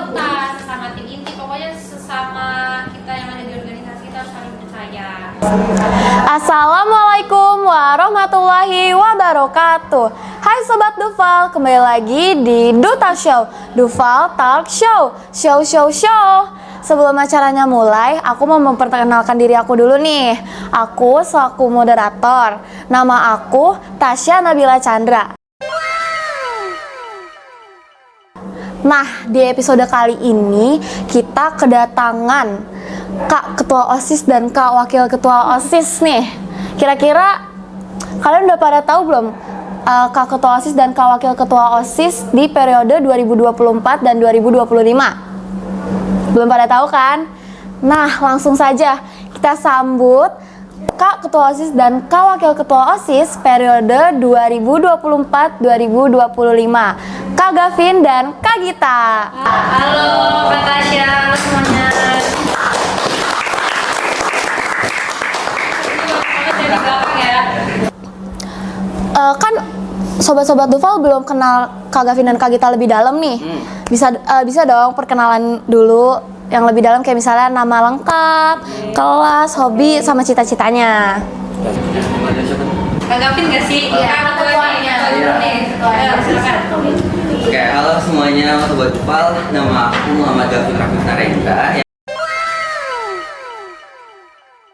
anggota, sesama tim inti, pokoknya sesama kita yang ada di organisasi kita harus saling percaya. Assalamualaikum warahmatullahi wabarakatuh. Hai Sobat Dufal, kembali lagi di Duta Show, Dufal Talk Show, show. Sebelum acaranya mulai, aku mau memperkenalkan diri aku dulu nih. Aku selaku moderator. Nama aku Tasya Nabila Chandra. Nah, di episode kali ini kita kedatangan Kak Ketua OSIS dan Kak Wakil Ketua OSIS nih. Kira-kira kalian udah pada tahu belum Kak Ketua OSIS dan Kak Wakil Ketua OSIS di periode 2024 dan 2025? Belum pada tahu kan? Nah, langsung saja kita sambut Kak Ketua OSIS dan Kak Wakil Ketua OSIS periode 2024-2025, Kak Gavin dan Kak Gita. Halo Kak Tasya, halo semuanya. Kan sobat-sobat Dufal belum kenal Kak Gavin dan Kak Gita lebih dalam nih. Bisa dong perkenalan dulu yang lebih dalam, kayak misalnya nama lengkap, kelas, hobi, sama cita-citanya. Kak Gavin nggak sih? Iya, ketuanya. Ayo, silakan. Oke, halo semuanya, Sobat Dufal. Nama aku Muhammad Gavin Rafif Narendra.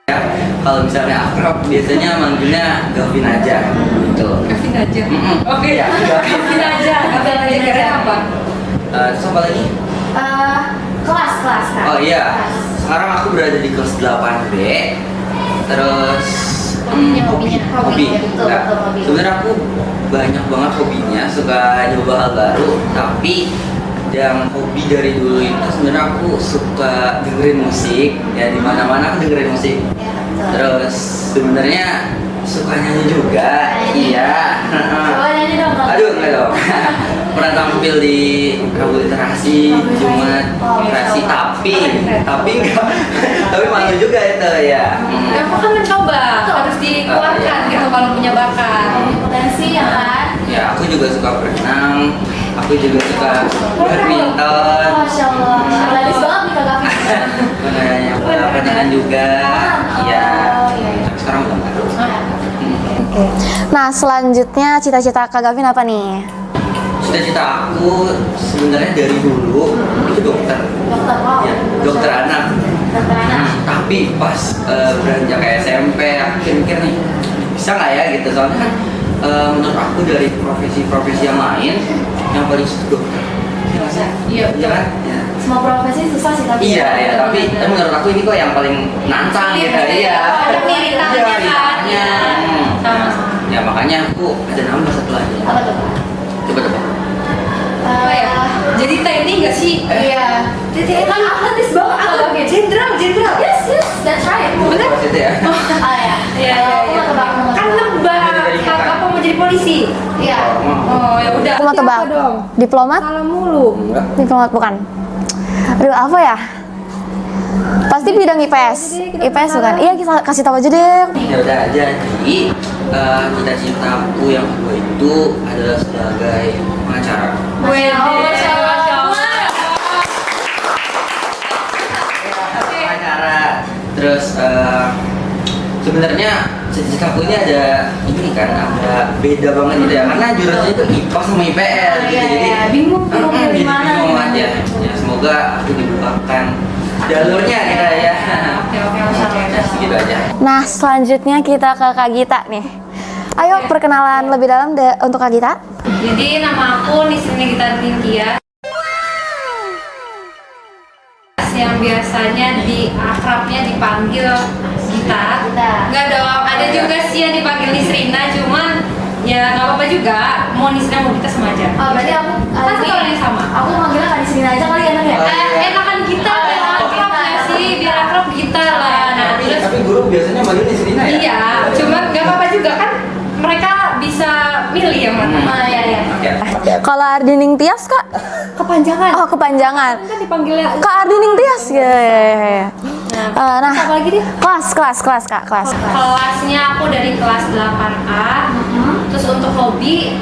Ya, kalau misalnya akrab biasanya manggilnya Gavin aja gitu. Gavin aja. Oke. Ya, Gavin aja. Gavin aja. Karena apa? Terus apa lagi? Kelas Kak. Oh iya, sekarang aku berada di kelas 8B. Terus hobi. Betul, Nah, hobi. sebenarnya aku banyak banget hobinya, suka nyoba hal baru. Tapi yang hobi dari dulu itu sebenarnya aku suka dengerin musik. Ya di mana-mana aku dengerin musik. Terus sebenarnya suka nyanyi juga. Iya. Coba nyanyi dong. Aduh, enggak dong. Pernah tampil di Rabu Literasi, Jumat Literasi, tapi enggak. Tapi malu juga itu ya. Kamu kan mencoba, harus dikeluarkan gitu kalau punya bakat. Potensi ya kan? Ya, aku juga suka berenang. Aku juga suka badminton. Masya Allah. Gadis banget nih Kak Gavin. Perenangan juga. Iya. Sekarang udah enggak. Nah, selanjutnya cita-cita Kak Gavin apa nih? Cita-cita aku sebenarnya dari dulu itu dokter. Ya, dokter anak. Tapi pas beranjak ke SMP, aku mikir nih, bisa nggak ya gitu. Soalnya kan menurut aku dari profesi-profesi yang lain, yang paling susah dokter. Iya kan? Ya. Semua profesi susah sih tapi. Iya, tapi menurut aku ini kok yang paling nantang gitu. Iya. Ada rintangannya kan? Rintangannya. Sama. Ya makanya aku ada nama satu lagi. Apa tuh? Coba. Apa ya? Jadi TNI nggak sih? Iya. TNI Kan atletis banget Kak Gavin. Jenderal. Yes, that's right. Bener? Pas itu ya. Oh ya. Iya. Kan nebak. Apa mau jadi polisi? Iya. Oh ya udah. Aku mau tebak. Apa dong? Diplomat? Salah mulu. Enggak. Diplomat bukan. Aduh, apa ya? Pasti bidang IPS. IPS bukan? Iya, kita kasih tahu aja deh. Ya udah, jadi cita-citaku yang kedua itu adalah sebagai pengacara. Masya Allah. Pengacara. Terus sebenarnya cita-citaku ini ada ini kan, ada beda banget gitu ya, karena jurusannya itu IPA sama IPS gitu. Jadi bingung jadi bingung banget ya. Ya semoga aku dibukakan jalurnya gitu ya. Oke. Ya segitu aja. Nah, selanjutnya kita ke Kak Gita nih. Ayo perkenalan lebih dalam untuk Kak Gita. Jadi nama aku Nisrina Gita Ningkia, yang biasanya akrabnya dipanggil Gita. Enggak dong, ada juga sih yang dipanggil Nisrina, cuman ya nggak apa-apa juga, mau Nisrina mau Gita sama aja. Oh, berarti aku Kan satu orang yang sama. Aku manggilnya Kak Nisrina aja kali enak ya. Enakan Gita, biar akrab ya sih, biar akrab Gita lah. Nah terus Tapi guru biasanya manggil di sini ya? iya, cuman nggak apa-apa juga kan, mereka bisa milih yang mana. Iya. Oke. Kalau Ardining Tias, Kak? Kepanjangan. Oh, kepanjangan. Kan dipanggilnya. Kak Ardining Tias. Ya. Nah, Apa lagi deh? kelas Kak, kelas. Kelasnya aku dari kelas 8A. Terus untuk hobi,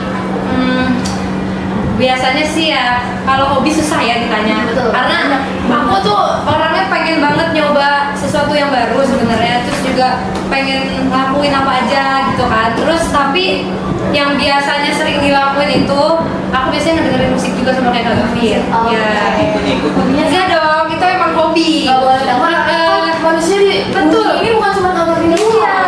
biasanya sih ya kalau hobi susah ya ditanya. Betul. Karena aku tuh orangnya pengen banget nyoba sesuatu yang baru sebenarnya, terus juga pengen ngelakuin apa aja gitu kan. Terus tapi yang biasanya sering dilakuin itu aku biasanya ngedengerin musik juga sama kayak Kak Gavin. Oh, Ya. Ikut-ikut. Enggak dong, itu emang hobi. Manusia betul. Ini bukan cuma Kak Gavin doang. Iya.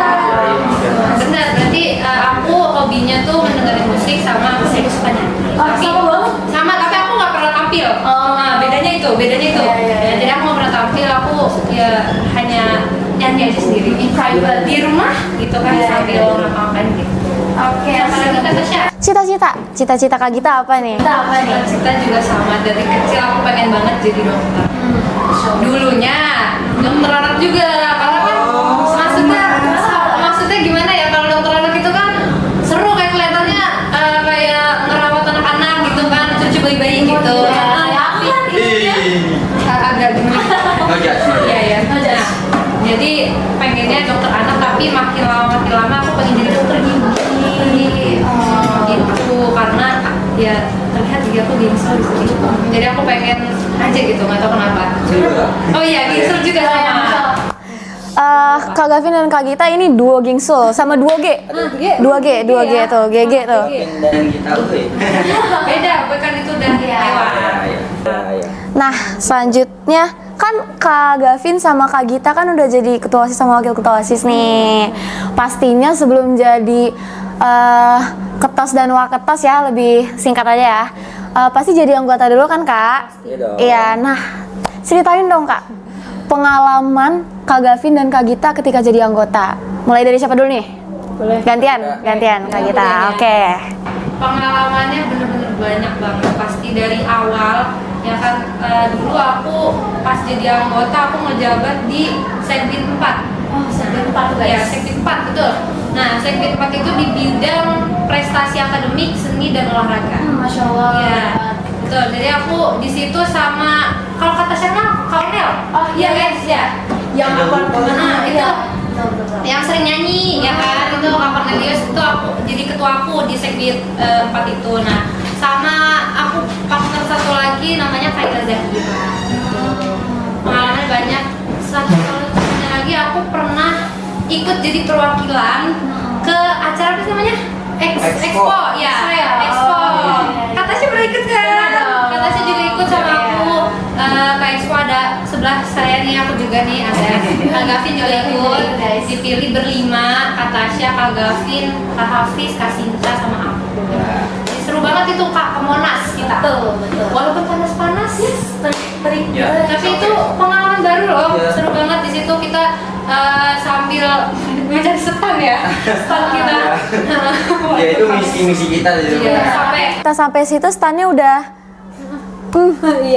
Benar, berarti aku hobinya tuh mendengarin musik sama aku suka nyanyi. Sama banget. Sama, tapi aku nggak pernah tampil. Nah, bedanya itu. Iya. Ya, jadi aku nggak pernah tampil, aku ya hanya nyanyi aja sendiri in private di rumah gitu kan sambil ngapa-ngapain gitu. Oke, Apalagi kata Tasya. Cita-cita Kak Gita apa nih? Cita juga sama, dari kecil aku pengen banget jadi dokter. Dulunya dokter anak juga, karena kan maksudnya gimana ya, kalau dokter anak itu kan seru, kayak kelihatannya kayak ngerawat anak-anak gitu kan, cucu bayi-bayi gitu. Agak gimana? Iya. Nah, jadi pengennya dokter anak, tapi makin lama aku pengen jadi dokter gigi. Gitu, karena ya terlihat gigi aku gingsel gitu. Jadi aku pengen aja gitu, nggak tahu kenapa. Oh iya, gingsel juga sama. Kak Gavin dan Kak Gita ini duo gingsul sama duo G. 2G tuh, GG tuh. Dan kita tuh ya. Beda, bukan itu udah lewat. Nah, selanjutnya kan Kak Gavin sama Kak Gita kan udah jadi ketua OSIS sama wakil ketua OSIS nih. Pastinya sebelum jadi ketos dan waketos ya, lebih singkat aja ya. Pasti jadi anggota dulu kan Kak? Iya dong. Iya, nah ceritain dong Kak, pengalaman Kak Gavin dan Kak Gita ketika jadi anggota. Mulai dari siapa dulu nih? Boleh. Gantian Kak Gita. boleh ya. Oke. Pengalamannya bener-bener banyak banget, pasti dari awal ya kan. Dulu aku pas jadi anggota aku ngejabat di Sekbid 4. Sekbid 4 guys. Ya, Sekbid 4 betul. Nah, Sekbid 4 itu di bidang prestasi akademik, seni dan olahraga. Masya Allah. Iya, betul. Jadi aku di situ sama, kalau kata siapa? Kaunel. Oh, iya, guys ya. Yang Iya. itu yang sering nyanyi ya kan, itu Kak Cornelius, itu aku jadi ketua aku di Sekbid 4 itu. Nah, sama aku partner satu lagi namanya Kaila Zahira gitu. Pengalamannya banyak. Satunya lagi aku pernah ikut jadi perwakilan ke acara apa sih namanya? Expo ya. Expo. Kata sih pernah ikut kan? Kata sih juga ikut sama aku. Ke Expo ada sebelah saya nih, aku juga nih ada. Kak Gavin juga ikut. Dipilih berlima, Kak Tasya, Kak Gavin, Kak Hafiz, Kak Sinta sama aku. Seru banget itu Kak, ke Monas kita. Betul. Walaupun panas-panas terik. Ya, Tapi itu pengalaman baru loh. Ya. Seru banget di situ kita sambil mencari stand ya. Stand kita. Ya itu misi kita di Iya, rumah. sampai Kita sampai situ standnya udah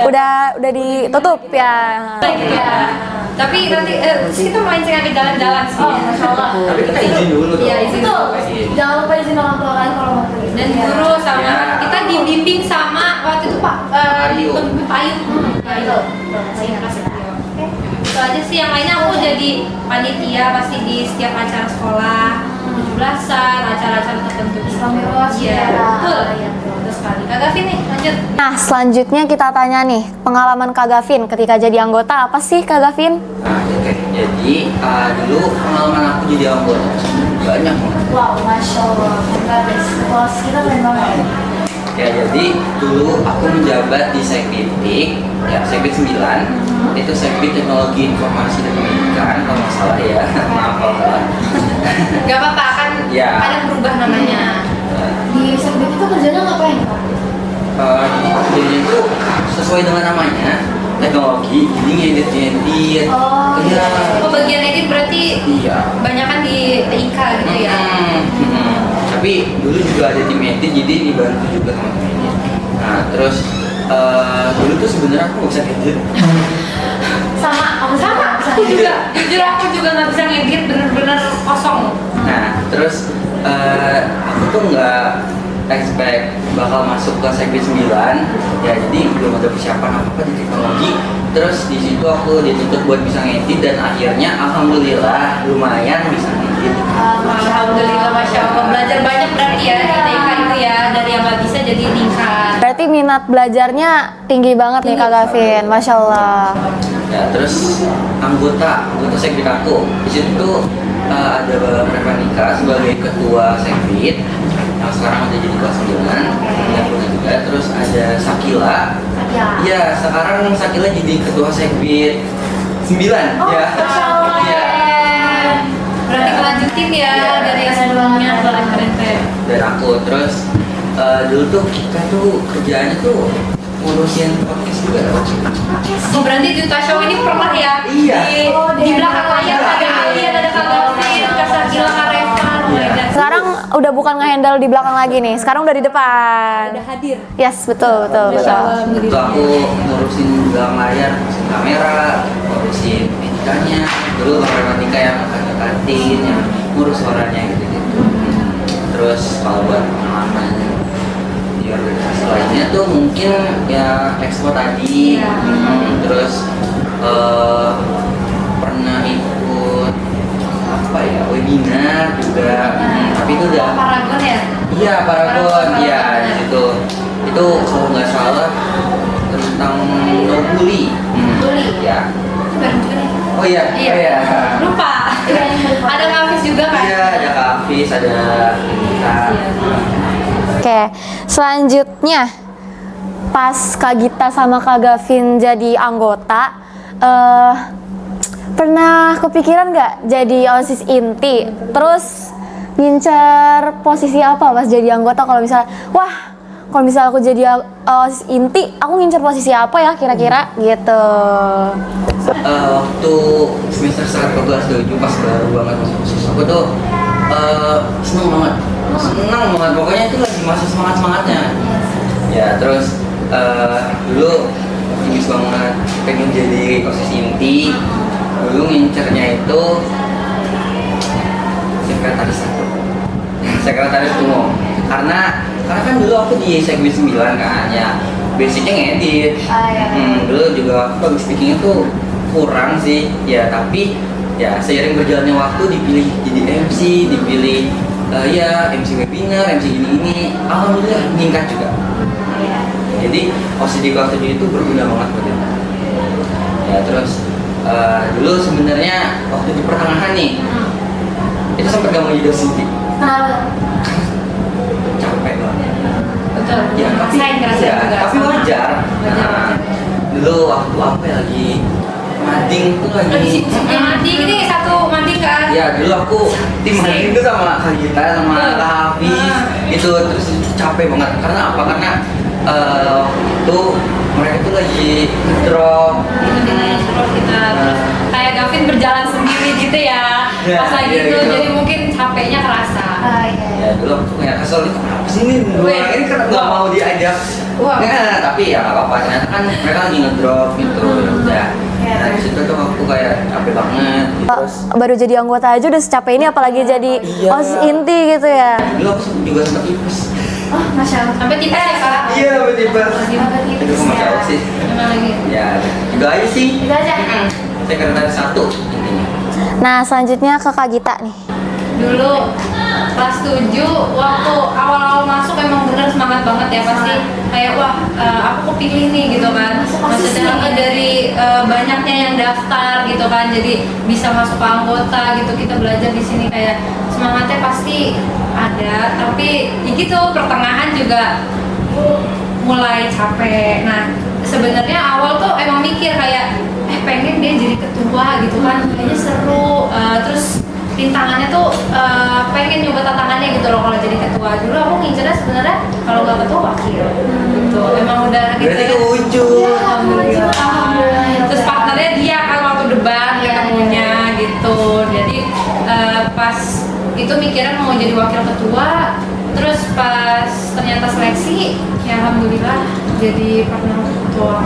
udah ditutup ya. Iya. Tapi nanti terus kita main sekali jalan-jalan sih. Masya Allah. Tapi kita izin dulu dong. Iya, izin dulu. Jangan lupa izin orang tua kalian kalau mau pergi. Dan guru sama Ya. kita dibimbing sama waktu itu Pak Ayu. Pak Ayu. Saya Prasetyo. Oke. Itu aja sih, yang lainnya aku jadi panitia pasti di setiap acara sekolah, 17-an, acara-acara tertentu. Iya, betul. Betul sekali. Kak Gavin nih, lanjut. Nah, selanjutnya kita tanya nih, pengalaman Kak Gavin ketika jadi anggota apa sih Kak Gavin? Nah, oke. Jadi dulu pengalaman aku jadi anggota banyak banget. Wow, Masya Allah. Bos kita keren banget. Ya, jadi dulu aku menjabat di Sekbid ya Sekbid 9. Itu Sekbid Teknologi Informasi dan Pendidikan kalau nggak salah ya. Maaf kalau salah. Gak apa-apa, kan Ya. kadang berubah namanya. Di Sekbid itu kerjanya ngapain Kak? Jadi itu sesuai dengan namanya teknologi, jadi ngedit. Oh, Iya. Oh, bagian edit berarti Iya. banyakan di TIK gitu ya. Tapi dulu juga ada tim edit, jadi dibantu juga sama tim edit. Nah, terus dulu tuh sebenarnya aku nggak bisa edit. Sama aku juga, jujur aku juga nggak bisa ngedit, bener-bener kosong. Nah, terus aku tuh nggak expect bakal masuk ke Sekbid 9 ya, jadi belum ada persiapan apa-apa di teknologi. Terus di situ aku dituntut buat bisa ngedit dan akhirnya alhamdulillah lumayan bisa ngedit. Alhamdulillah, Masya Allah, belajar banyak berarti ya di TIK itu ya, dari yang nggak bisa jadi tingkat. Berarti minat belajarnya tinggi banget nih Kak Gavin, Masya Allah. Ya terus anggota sekbid aku di situ tuh ada Revanika sebagai ketua sekbid yang sekarang udah jadi kelas 9 yang punya juga. Terus ada Sakila. Iya, sekarang Sakila jadi ketua sekbid 9 ya. Masya Allah. Iya. Berarti kelanjutin ya Iya. dari yang sebelumnya, keren-keren. Dan aku terus dulu tuh kita tuh kerjaannya tuh ngurusin podcast juga. Oh berarti Juta Show ini pernah ya? Iya. Di belakang layar ada Alien, ada Kak Gavin, Kak Sakila, Kak Revan. Oh my God. Sekarang udah bukan nge-handle di belakang lagi nih, sekarang udah di depan. Udah hadir. Yes, betul. Itu aku ngurusin belakang layar, ngurusin kamera, ngurusin editanya. Dulu Bang Rematika yang angkat-angkatin, yang ngurus suaranya gitu-gitu. Terus kalau buat pengalaman di organisasi lainnya tuh mungkin ya expo tadi. Iya. Terus pernah ikut apa ya, webinar juga. Tapi itu udah Paragon ya? iya, Paragon, iya Paragon. di situ. Itu kalau nggak salah tentang no bully. Bully? Ya. Bareng juga nih. Oh iya, Iya. oh iya. Lupa. Ada Kak Hafiz juga kan? Iya, ada Kak Hafiz, ada kita. Oke, selanjutnya pas Kak Gita sama Kak Gavin jadi anggota, pernah kepikiran nggak jadi OSIS inti? Terus ngincer posisi apa pas jadi anggota? Kalau misalnya, wah, kalau misalnya aku jadi OSIS inti, aku ngincer posisi apa ya kira-kira gitu. Waktu semester 1 kelas 7 pas baru banget masuk OSIS, aku tuh seneng banget. Pokoknya itu lagi masa semangatnya. Ya terus dulu optimis banget pengen jadi OSIS inti. Dulu ngincernya itu sekretaris umum, karena kan dulu aku di sekbid 9 kan ya, basicnya ngedit. Dulu juga aku public speaking itu kurang sih ya, tapi ya seiring berjalannya waktu dipilih jadi MC, dipilih ya MC webinar, MC gini-gini, alhamdulillah meningkat juga. Jadi OSIS di kelas 7 itu berguna banget buat kita. Ya terus dulu sebenarnya waktu di pertengahan nih itu sempat gak mau jadi OSIS inti. Capek banget. Betul. Ya, tapi Ngerasain ya, juga. tapi wajar. Nah, dulu waktu apa ya, lagi mading tuh Lagi lagi. sibuk-sibuknya mandi, ini satu mandi kan? Ya dulu aku tim mading tuh sama Kak Gita sama Kak Hafiz itu, terus capek banget. Karena apa? Karena itu mereka tuh lagi drop. Terus kita kayak Gavin berjalan sendiri gitu ya. Ya, Pas lagi iya, itu gitu. jadi mungkin capeknya kerasa. Ya dulu aku kayak kesel nih, kenapa sih ini dua Weh. ini kan nggak mau diajak. Wah. Ya, tapi ya nggak apa-apa, ternyata kan mereka lagi ngedrop gitu. Ya udah. Nah di situ tuh aku kayak capek banget. Terus Baru jadi anggota aja udah secapek ini, apalagi jadi Iya. OSIS inti gitu ya. dulu aku juga sempat tipes. Oh, Masya Allah. Sampai tipes ya Kak? Iya tiba-tiba. Gimana tipes Aduh, Masya ya? Allah sih. Emang lagi. Ya juga aja sih. Itu aja. Sekretaris 1 intinya. Nah, selanjutnya ke Kak Gita nih. Dulu kelas 7 waktu awal-awal masuk emang bener semangat banget ya, pasti kayak wah aku kepilih nih gitu kan. Maksudnya dari banyaknya yang daftar gitu kan, jadi bisa masuk ke anggota gitu, kita belajar di sini kayak semangatnya pasti ada, tapi ya gitu pertengahan juga mulai capek. Nah sebenarnya awal tuh emang mikir kayak pengen dia jadi ketua gitu kan, kayaknya seru. Terus rintangannya tuh pengen nyoba tantangannya gitu loh kalau jadi ketua. Dulu aku ngincernya sebenarnya kalau nggak ketua wakil gitu, emang udah gitu. Berarti keujung. Iya, alhamdulillah. Terus partnernya dia kan waktu debat ketemunya gitu. Jadi pas itu mikirnya mau jadi wakil ketua, terus pas ternyata seleksi ya alhamdulillah jadi partner ketua.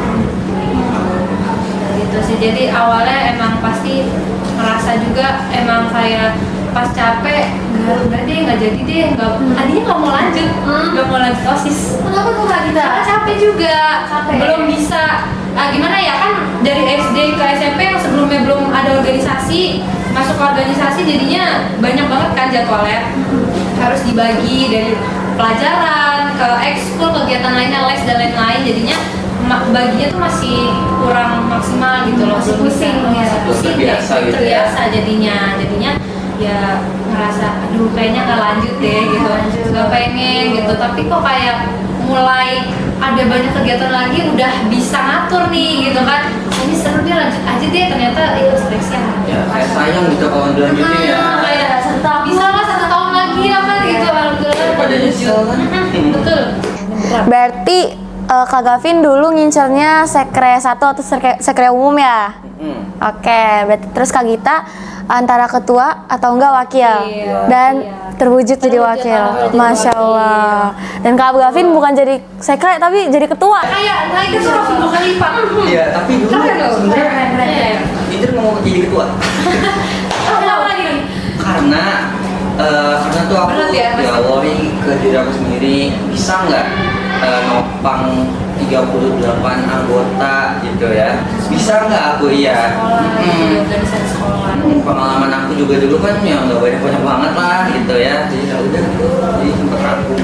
Gitu sih, jadi awalnya emang pasti ngerasa juga emang kayak pas capek udah deh nggak jadi deh, tadinya nggak mau lanjut OSIS. Kenapa tuh Kak Gita? Karena capek juga, belum bisa gimana ya, kan dari SD ke SMP yang sebelumnya belum ada organisasi, masuk ke organisasi jadinya banyak banget kan jadwalnya, harus dibagi dari pelajaran, ke ekskul, kegiatan lainnya, les dan lain-lain, jadinya baginya tuh masih kurang maksimal gitu loh. Masih pusing ya. Pusing Terbiasa ya, gitu terbiasa jadinya ya ngerasa aduh kayaknya nggak lanjut deh gitu, nggak pengen gitu, tapi kok kayak mulai ada banyak kegiatan lagi udah bisa ngatur nih gitu kan, ini seru dia lanjut aja deh, ternyata ikut seleksi Ya, kayak sayang gitu kalau dilanjutin ya. kayak bisa lah 1 tahun lagi ya kan gitu, alhamdulillah Daripada nyesel kan. betul. Berarti Kak Gavin dulu ngincernya sekre 1 atau sekre umum ya? Oke, berarti terus Kak Gita antara ketua atau enggak wakil, Iya, dan iya. terwujud jadi wakil. Masya Allah. Dan Kak Gavin bukan jadi sekre tapi jadi ketua. Kayak naik itu langsung 2 kali lipat. Iya, tapi dulu Keren loh, sebenarnya keren. Indra mau jadi ketua. Kenapa lagi nih? Karena tuh aku Berat ya, Mas? diawali ke diri aku sendiri, bisa nggak nopang 38 anggota gitu ya, bisa nggak aku ya. Sekolah, di organisasi sekolah. Pengalaman aku juga dulu kan ya nggak banyak banget lah gitu ya, jadi ya udah gitu, jadi sempet ragu.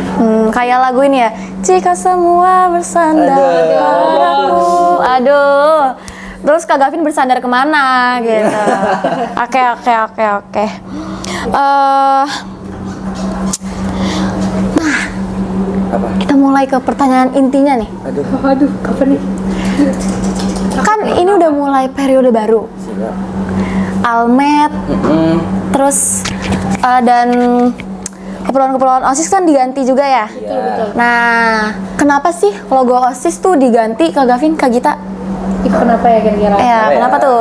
Kayak lagu ini ya, jika semua bersandar Aduh. padaku. Aduh. Terus Kak Gavin bersandar kemana gitu. Oke. Apa? Kita mulai ke pertanyaan intinya nih. Aduh, kapan nih? Kan ini udah mulai periode baru. Siap. Almet, terus dan keperluan-keperluan OSIS kan diganti juga ya. Betul. Nah, kenapa sih logo OSIS tuh diganti Kak Gavin, Kak Gita? Kenapa ya kira-kira? Ya, kenapa tuh?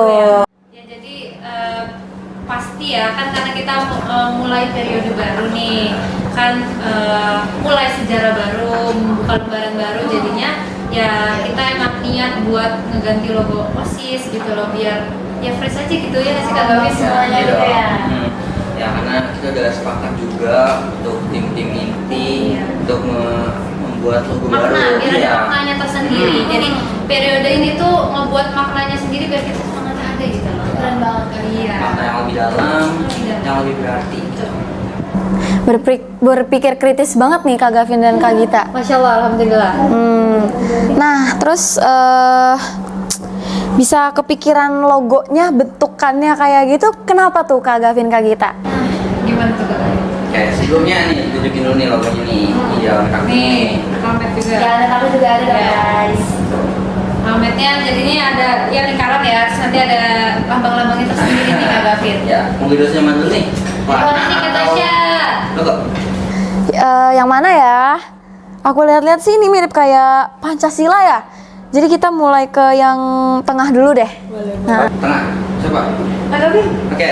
Ya jadi pasti ya kan karena kita mulai periode baru nih kan, mulai sejarah baru, membuka lembaran baru, jadinya ya kita emang niat buat ngeganti logo OSIS gitu loh, biar ya fresh aja gitu ya sih Kak Gavin semuanya Iya gitu dong. ya. Ya karena kita udah sepakat juga untuk tim-tim inti Iya. untuk membuat logo baru. Makna, biar ada Iya. maknanya tersendiri. Jadi periode ini tuh ngebuat maknanya sendiri biar kita semangatnya ada gitu loh. Keren banget kan? Iya. Makna yang lebih dalam, Lebih dalam. yang lebih berarti. Berpikir kritis banget nih Kak Gavin dan Kak Gita. Masya Allah, alhamdulillah. Nah, terus bisa kepikiran logonya, bentukannya kayak gitu, kenapa tuh Kak Gavin, Kak Gita? Gimana tuh Kak? Oke, sebelumnya nih tunjukin dulu nih logonya nih. Iya, lengkap Nih, nih. helmet juga. aku juga ada guys. Helmetnya jadinya ada ya lingkaran ya, terus nanti ada lambang-lambangnya tersendiri nih Kak Gavin. Ya, mau video zaman dulu nih. Warna nih Kak Tasya. Logo. Yang mana ya? Aku lihat-lihat sih ini mirip kayak Pancasila ya. Jadi kita mulai ke yang tengah dulu deh. Nah, Tengah. Coba. Kak Gavin. Oke.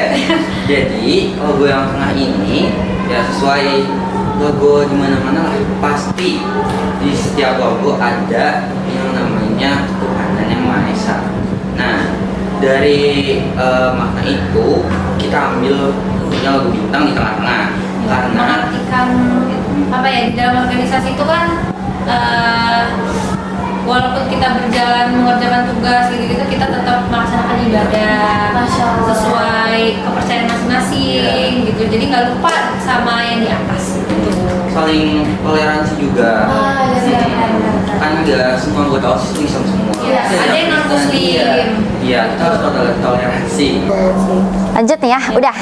Jadi logo yang tengah ini ya sesuai logo di mana-mana lah. Pasti di setiap logo ada yang namanya Tuhan Yang Maha Esa. Nah, dari makna itu kita ambil tentunya logo bintang di tengah-tengah karena Mengartikan apa ya, di dalam organisasi itu kan walaupun kita berjalan mengerjakan tugas gitu-gitu, kita tetap melaksanakan ibadah sesuai kepercayaan masing-masing gitu. Jadi nggak lupa sama yang di atas gitu. saling toleransi juga. iya. Kan nggak semua anggota OSIS itu Islam semua. Iya, ada yang non-muslim. Iya, kita harus toleransi. lanjut nih ya, udah.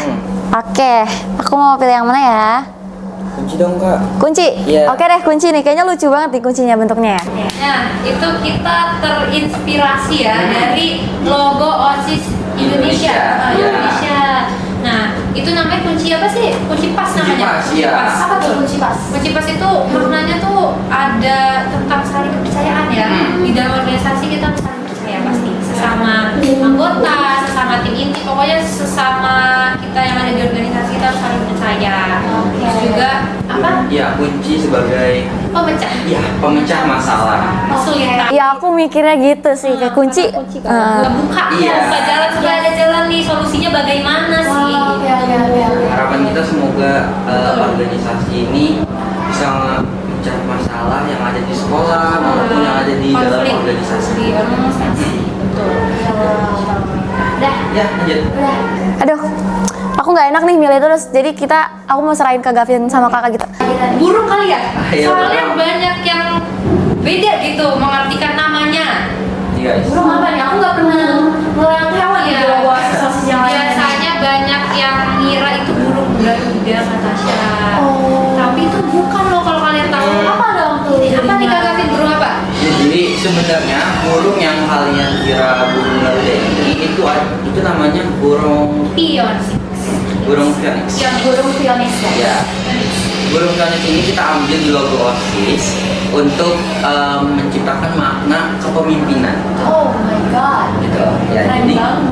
Oke, aku mau pilih yang mana ya? Kunci dong kak. Kunci? Iya. Oke deh, kunci nih. Kayaknya lucu banget nih kuncinya bentuknya ya. Nah, itu kita terinspirasi ya dari logo OSIS Indonesia. Indonesia, iya. Indonesia. Nah, itu namanya kunci apa sih? Kunci pas Kunci namanya. pas, iya. Apa tuh kunci pas? Kunci pas itu maknanya tuh ada tentang saling kepercayaan ya. Di dalam organisasi kita harus saling percaya pasti. Sesama anggota, sesama tim inti, pokoknya sesama kita yang ada di organisasi kita harus saling percaya. Terus juga apa? Iya, kunci sebagai Pemecah. pemecah masalah. Kesulitan. Ya aku mikirnya gitu sih, kayak kunci. Ngebuka, Iya. buka jalan, sudah ada jalan nih, solusinya bagaimana sih? Harapan kita semoga organisasi ini bisa memecah masalah yang ada di sekolah maupun yang ada di dalam Konflik organisasi. di organisasi, betul. Udah. Ya, lanjut. Aduh, Aku nggak enak nih milih terus. Jadi aku mau serahin ke Gavin sama kakak kita. Burung kali ya? Iya, Soalnya burung. banyak yang beda gitu mengartikan namanya. Iya. Burung apa nih? Aku nggak pernah ngeliat hewan Iya. gitu loh, sosis yang lain. Biasanya banyak yang ngira itu burung garuda kata Tasya. Oh. Tapi itu bukan loh kalau kalian tahu. Apa dong tuh? Apa nih Kak Gavin, burung apa? Jadi sebenarnya burung yang kalian kira burung garuda ini itu namanya burung Pion. phoenix. Yang burung pionis ya? Ya. Burung phoenix ini kita ambil di logo OSIS untuk menciptakan makna kepemimpinan. Oh my god. Gitu. Ya, Keren jadi banget.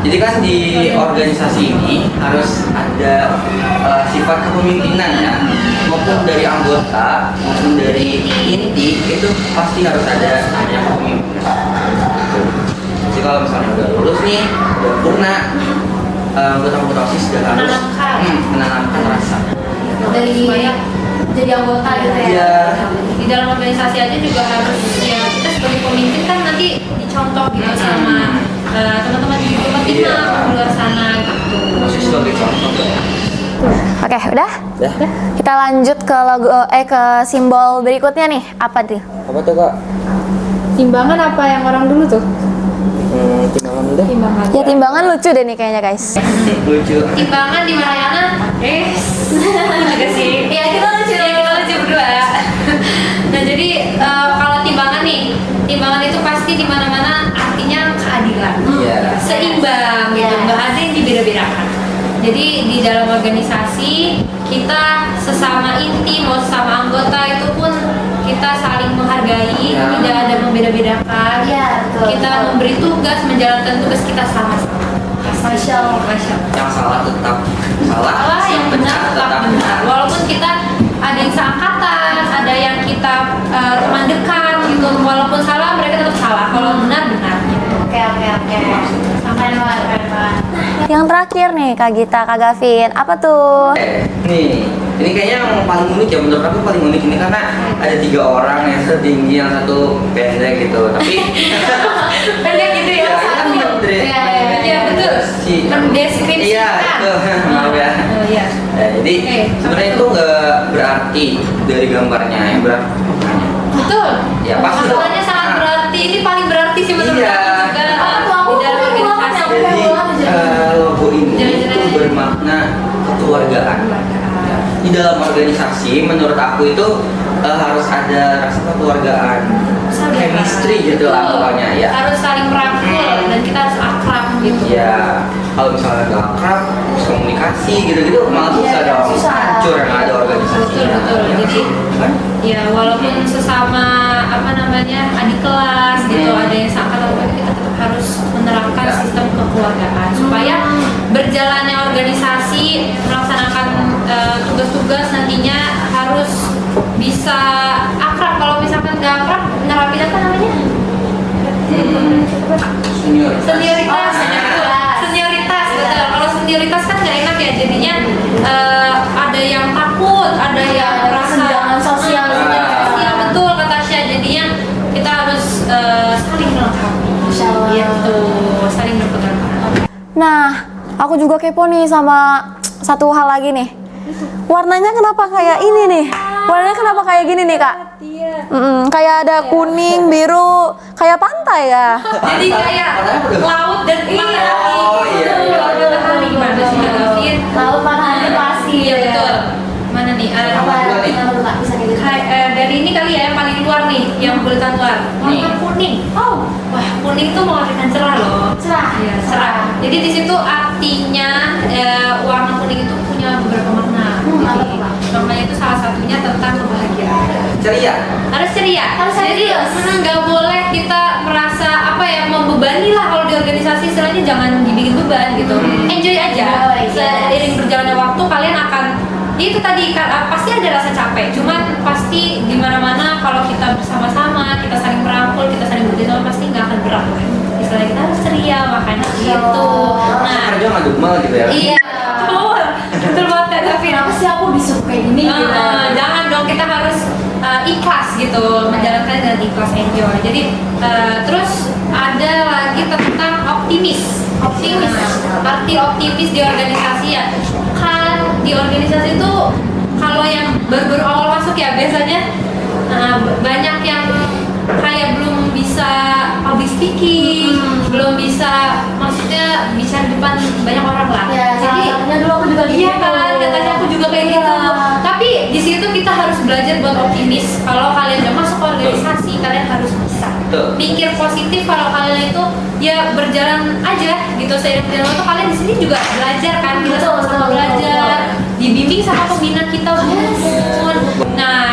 jadi kan di organisasi ini harus ada sifat kepemimpinan ya, maupun dari anggota maupun dari inti itu pasti harus ada namanya kepemimpinan. Gitu. Jadi kalau misalnya udah lulus nih, udah purna, anggota OSIS sudah harus menanamkan rasa. Dari jadi anggota gitu ya? Iya. Di dalam organisasi aja juga harus ya, kita sebagai pemimpin kan nanti dicontoh gitu sama teman-teman di luar Iya. di luar sana gitu. OSIS sebagai contoh ya. Oke, udah? Ya. Kita lanjut ke ke simbol berikutnya nih. Apa tuh? Apa tuh kak? Timbangan apa yang orang dulu tuh? Timbangan deh. Timbangan. Ya timbangan lucu deh nih kayaknya guys. Lucu. Timbangan di Marayana, juga sih. Iya kita lucu berdua. Nah jadi kalau timbangan nih, timbangan itu pasti di mana-mana artinya keadilan, Iya. seimbang gitu, nggak ada yang dibeda-bedakan. Jadi di dalam organisasi kita sesama inti mau sesama anggota itu pun kita saling menghargai, Ya. tidak ada membeda-bedakan. Iya, betul. Kita memberi tugas, menjalankan tugas kita sama-sama. Masya Allah. Masya Allah. Yang salah tetap salah, Salah, yang benar tetap benar. Walaupun kita ada yang seangkatan, ada yang kita teman dekat gitu. Walaupun salah mereka tetap salah. Kalau benar benar gitu. Oke. Sampai banget. Yang terakhir nih Kak Gita, Kak Gavin, apa tuh? Nih, ini kayaknya yang paling unik ya, menurut aku paling unik ini karena ada 3 orang, yang satu tinggi, yang satu pendek gitu. Tapi Pendek gitu ya. Iya, kan pendek. Iya betul. Si- Mendeskripsikan. Iya, itu. Maaf ya. Oh, iya. Jadi Oke. sebenarnya itu nggak berarti dari gambarnya, yang berarti maknanya. Betul. Ya, pasti dong. Masalahnya sangat Nah. berarti. Ini paling berarti sih menurut Iya. aku juga. Aku Di dalam organisasi. Jadi logo ini Jalan-jalan itu aja. bermakna kekeluargaan. Ya. Di dalam organisasi menurut aku itu harus ada rasa kekeluargaan, chemistry gitu lah pokoknya ya. Harus saling merangkul dan kita harus akrab gitu. Ya, kalau misalnya nggak akrab, terus komunikasi gitu-gitu malah susah dong, hancur yang ada organisasinya. Betul. Ya, Jadi kan? ya walaupun sesama apa namanya adik kelas gitu, ada yang seangkatan tapi kita tetap harus menerapkan Ya. sistem kekeluargaan supaya berjalannya organisasi melaksanakan tugas-tugas nantinya harus bisa akrab. Kalau misalkan nggak akrab, nerapin apa namanya? Senioritas. Senioritas. senioritas. Senioritas, betul. Kalau senioritas kan nggak enak ya, jadinya ada yang takut, ada yang merasa kesenjangan sosial gitu. Iya betul kata Tasya. Jadinya kita harus saling melengkapi. Masya Allah. Gitu, saling berpegang tangan. Nah, aku juga kepo nih sama satu hal lagi nih. Warnanya kenapa kayak ini nih? Warnanya kenapa kayak gini nih kak? Kayak ada kuning, biru, kayak pantai ya. Jadi kayak laut dan matahari. Oh, iya, iya. Laut dan matahari gimana sih Kak Gavin? Laut matahari pasir. Iya betul. Mana nih? Dari ini kali ya yang paling luar nih, yang bulatan luar. Warna kuning. Oh, wah kuning itu mengwarnakan cerah loh. Cerah. Iya cerah. Jadi di situ artinya warna kuning itu punya beberapa makna. Apa tuh, Kak? Maknanya itu salah satunya tentang kebahagiaan. Ceria. Harus ceria. Harus Jadi serius. nggak boleh kita merasa apa ya membebani lah kalau di organisasi istilahnya, jangan dibikin beban gitu. Enjoy aja. Oh, yes. Seiring berjalannya waktu kalian akan itu tadi pasti ada rasa capek. Cuman pasti di mana-mana kalau kita bersama-sama, kita saling merangkul, kita saling berdialog pasti nggak akan berat lah. Istilahnya kita harus ceria makanya gitu. Nah, Kerja nggak dugmal gitu ya. iya. Betul banget Kak Gavin. Kenapa sih aku disuruh kayak gini? Jangan dong, kita harus ikhlas gitu, menjalankan dengan ikhlas, enjoy. Jadi terus ada lagi tentang optimis. Arti optimis di organisasi ya. Kan di organisasi itu kalau yang baru awal masuk ya biasanya banyak yang kayak belum bisa public speaking, belum bisa, maksudnya bicara di depan banyak orang lah. Ya, jadi dulu aku juga iya kan, katanya aku juga kayak gitu. Tapi di situ kita harus belajar buat optimis. Kalau kalian udah masuk organisasi, kalian harus bisa pikir positif. Kalau kalian itu ya berjalan aja gitu, seiring berjalan waktu kalian di sini juga belajar kan, kita sama-sama belajar, dibimbing sama pembina kita pun. Nah,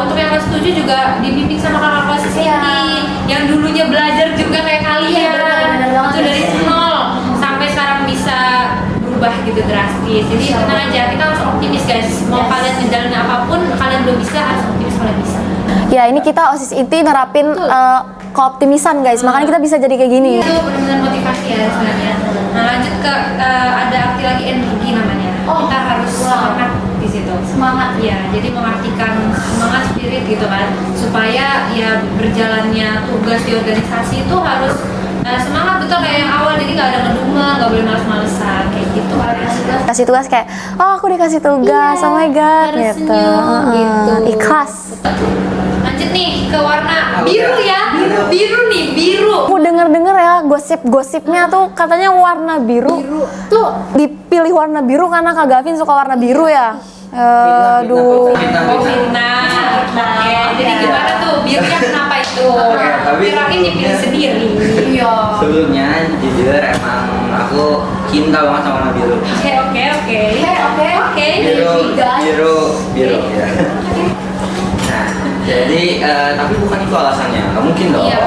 untuk yang nggak setuju juga dibimbing sama kakak kelas ini yang dulunya belajar juga kayak kalian, itu dari nol sampai sekarang bisa berubah gitu drastis. Jadi tenang aja, kita harus optimis guys. Mau kalian ngejalanin apapun, kalian belum bisa, harus optimis kalian bisa. Ya, ini kita OSIS inti nerapin keoptimisan guys, makanya kita bisa jadi kayak gini. Itu benar-benar motivasi ya sebenarnya. Nah, lanjut ke ada arti lagi energi namanya. Kita harus semangat di situ. Semangat ya. Jadi mengartikan semangat spirit gitu kan, supaya ya berjalannya tugas di organisasi itu harus semangat betul kayak yang awal. Jadi nggak ada ngedumel, nggak boleh males-malesan kayak gitu kan. Kasih tugas kayak, oh aku dikasih tugas, oh my god, harus gitu. senyum, gitu. Ikhlas. Lanjut nih ke warna biru ya. Biru nih, biru. Aku denger ya gosip-gosipnya tuh katanya warna biru tuh dipilih warna biru karena Kak Gavin suka warna biru ya. Aduh. Fitnah. Jadi gimana tuh? Birunya kenapa itu? Kirain dipilih sendiri. Iya. Sebelumnya jujur emang aku cinta banget sama warna biru. Oke. Biru ya. Nah, jadi tapi bukan itu alasannya, nggak mungkin dong. Iya.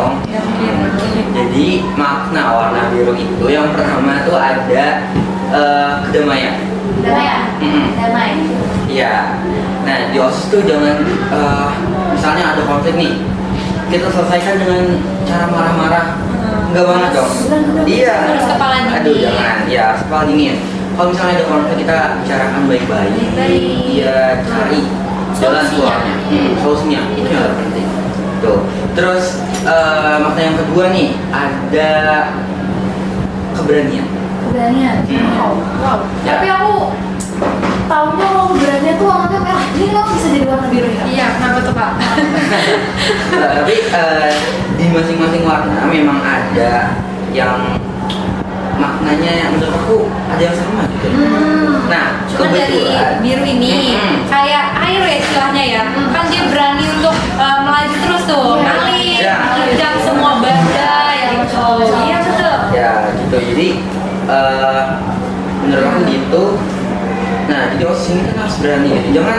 Jadi makna warna biru itu yang pertama tuh ada kedamaian. Damai. Iya. Nah di OSIS tuh jangan misalnya ada konflik nih, kita selesaikan dengan cara marah-marah. Enggak banget dong. Iya. Harus kepala dingin. Aduh jangan. Ya kepala dingin. Kalau misalnya ada konflik kita bicarakan baik-baik. Iya cari jalan keluarnya. Solusinya itu yang terpenting. Tuh. Terus makna yang kedua nih ada keberanian. Wow. Ya. Tapi aku Tahunya kalau keberanian tuh warnanya merah, ini lo bisa jadi warna biru ya? iya, kenapa tuh Kak? Tapi di masing-masing warna memang ada yang maknanya yang menurut aku ada yang sama gitu. Nah, Cuma dari biru ini kayak air ya istilahnya ya. Kan dia berani untuk melaju terus tuh, ngalir, menerjang semua badai gitu. Iya betul. Ya gitu. Jadi menurut aku gitu. Nah, jadi OSIS ini kan harus berani gitu. Jangan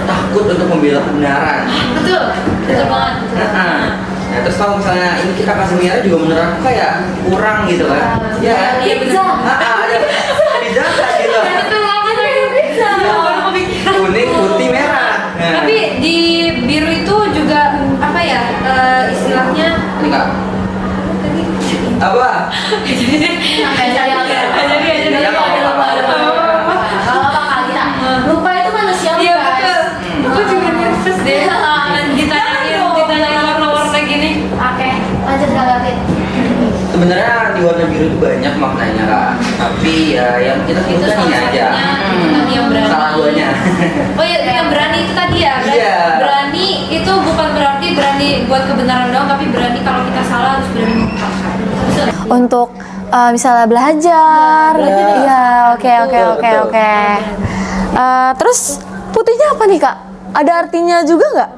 takut untuk membela kebenaran. Betul banget. Nah, terus kalau misalnya ini kita kasih merah juga menurut aku kayak kurang gitu kan. Ya, Iya betul. Pizza gitu. Betul banget lagi bisa. Baru kepikiran. Kuning, putih, merah. Nah, Tapi di biru itu juga apa ya istilahnya? ini Kak. Apa? Lupa itu manusia. Iya betul. Aku juga nervous deh. Ditanyain warna-warna gini. Oke, lanjut Kak Gavin. Sebenarnya di warna biru itu banyak maknanya Kak. Tapi ya yang kita Itu sebutkan ini salah aja. satunya, itu tadi yang berani. Salah duanya. Oh iya, yang berani itu tadi ya. Iya. Berani itu bukan berarti berani buat kebenaran doang, tapi berani kalau kita salah harus berani mengungkapkan. Betul. Untuk misalnya belajar. Iya, oke. Betul. Terus putihnya apa nih Kak? Ada artinya juga nggak?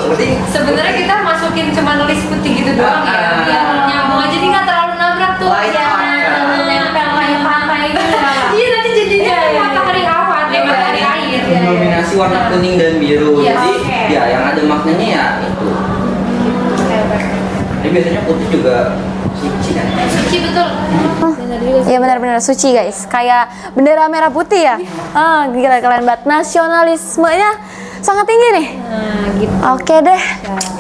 Putih. Sebenarnya kita masukin cuma nulis putih gitu doang ya. Biar nyambung aja, jadi nggak terlalu nabrak tuh. Light Iya. Nempel kayak pantai gitu. Iya, nanti jadinya matahari awan, matahari air. Dominasi warna kuning dan biru. Iya, Jadi oke. ya yang ada maknanya ya itu. Jadi biasanya putih juga suci kan. Suci betul. Iya benar-benar suci guys, kayak bendera merah putih ya. Gila keren banget, nasionalismenya sangat tinggi nih. Nah, gitu. Oke deh,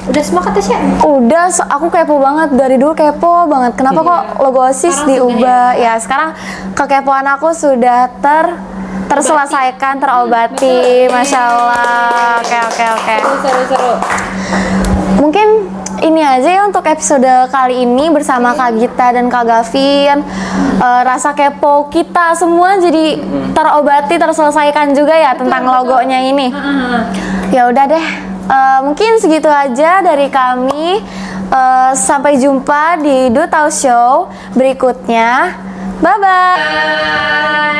Udah semangat ya, Sya? udah aku kepo banget dari dulu kepo banget. Kenapa kok logo OSIS Sekarang diubah? Ya sekarang kekepoan aku sudah terselesaikan, terobati, masya Allah. Oke. Seru. Mungkin ini aja ya untuk episode kali ini bersama Kak Gita dan Kak Gavin. Rasa kepo kita semua jadi terobati, terselesaikan juga ya tentang logonya ini. Ya udah deh, mungkin segitu aja dari kami. Sampai jumpa di Do Tau Show berikutnya. Bye bye.